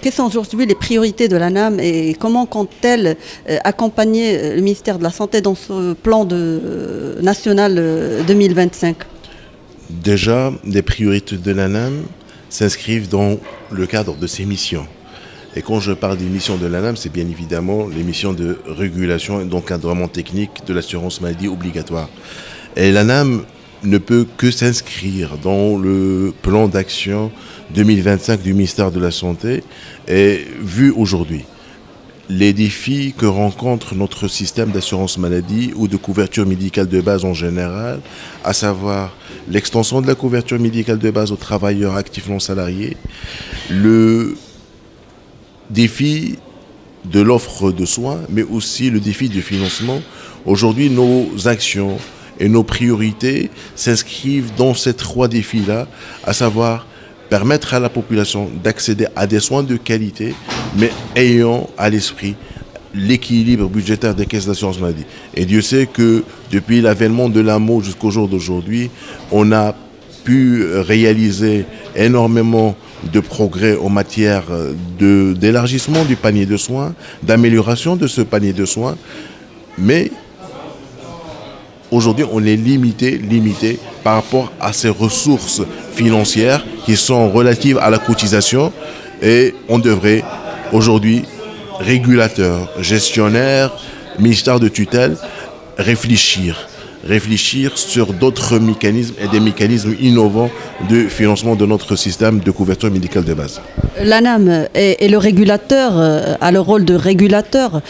quelles sont aujourd'hui les priorités de l'ANAM et comment compte-t-elle accompagner le ministère de la Santé dans ce plan national 2025? Déjà, les priorités de l'ANAM s'inscrivent dans le cadre de ses missions. Et quand je parle des missions de l'ANAM, c'est bien évidemment les missions de régulation et d'encadrement technique de l'assurance maladie obligatoire. Et l'ANAM ne peut que s'inscrire dans le plan d'action 2025 du ministère de la Santé. Et vu aujourd'hui les défis que rencontre notre système d'assurance maladie ou de couverture médicale de base en général, à savoir l'extension de la couverture médicale de base aux travailleurs actifs non salariés, le défi de l'offre de soins, mais aussi le défi du financement. Aujourd'hui, nos actions et nos priorités s'inscrivent dans ces trois défis-là, à savoir permettre à la population d'accéder à des soins de qualité, mais ayant à l'esprit l'équilibre budgétaire des caisses d'assurance maladie. Et Dieu sait que depuis l'avènement de l'AMO jusqu'au jour d'aujourd'hui, on a pu réaliser énormément de progrès en matière d'élargissement du panier de soins, d'amélioration de ce panier de soins, mais aujourd'hui, on est limité par rapport à ces ressources financières qui sont relatives à la cotisation et on devrait aujourd'hui, régulateurs, gestionnaires, ministère de tutelle, réfléchir sur d'autres mécanismes et des mécanismes innovants de financement de notre système de couverture médicale de base. L'ANAM est le régulateur, a le rôle de régulateur.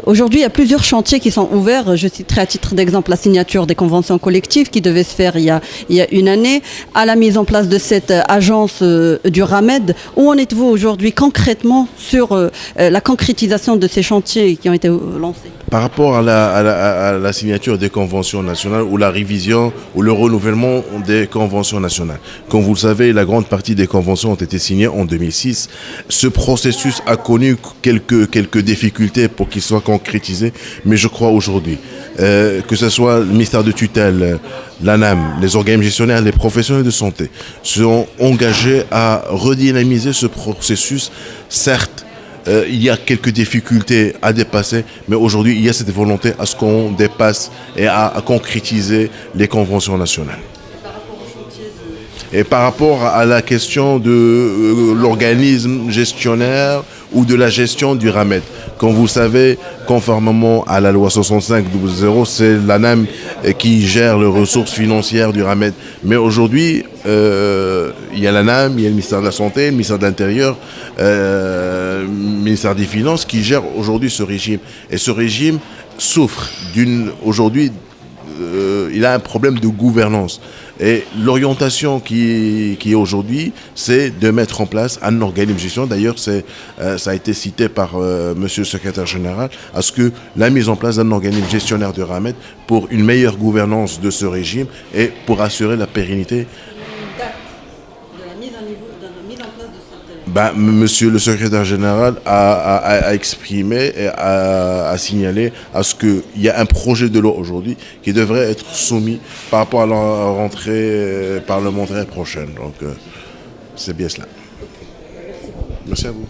Aujourd'hui, il y a plusieurs chantiers qui sont ouverts. Je citerai à titre d'exemple la signature des conventions collectives qui devait se faire il y a une année, à la mise en place de cette agence du RAMED. Où en êtes-vous aujourd'hui concrètement sur la concrétisation de ces chantiers qui ont été lancés? Par rapport à la signature des conventions nationales ou la révision ou le renouvellement des conventions nationales. Comme vous le savez, la grande partie des conventions ont été signées en 2006. Ce processus a connu quelques difficultés pour qu'il soit concrétisé, mais je crois aujourd'hui, que ce soit le ministère de tutelle, l'ANAM, les organismes gestionnaires, les professionnels de santé, sont engagés à redynamiser ce processus. Certes, il y a quelques difficultés à dépasser, mais aujourd'hui, il y a cette volonté à ce qu'on dépasse et à concrétiser les conventions nationales. Et par rapport à la question de l'organisme gestionnaire ou de la gestion du RAMED, comme vous savez, conformément à la loi 65/00, c'est l'ANAM qui gère les ressources financières du RAMED. Mais aujourd'hui, il y a l'ANAM, il y a le ministère de la Santé, le ministère de l'Intérieur, le ministère des Finances qui gèrent aujourd'hui ce régime. Et ce régime souffre aujourd'hui, il a un problème de gouvernance. Et l'orientation qui est aujourd'hui, c'est de mettre en place un organisme de gestion. D'ailleurs, ça a été cité par monsieur le secrétaire général, à ce que la mise en place d'un organisme gestionnaire de RAMED pour une meilleure gouvernance de ce régime et pour assurer la pérennité. Monsieur le secrétaire général a exprimé et a signalé à ce qu'il y a un projet de loi aujourd'hui qui devrait être soumis par rapport à la rentrée parlementaire prochaine. Donc, c'est bien cela. Merci à vous.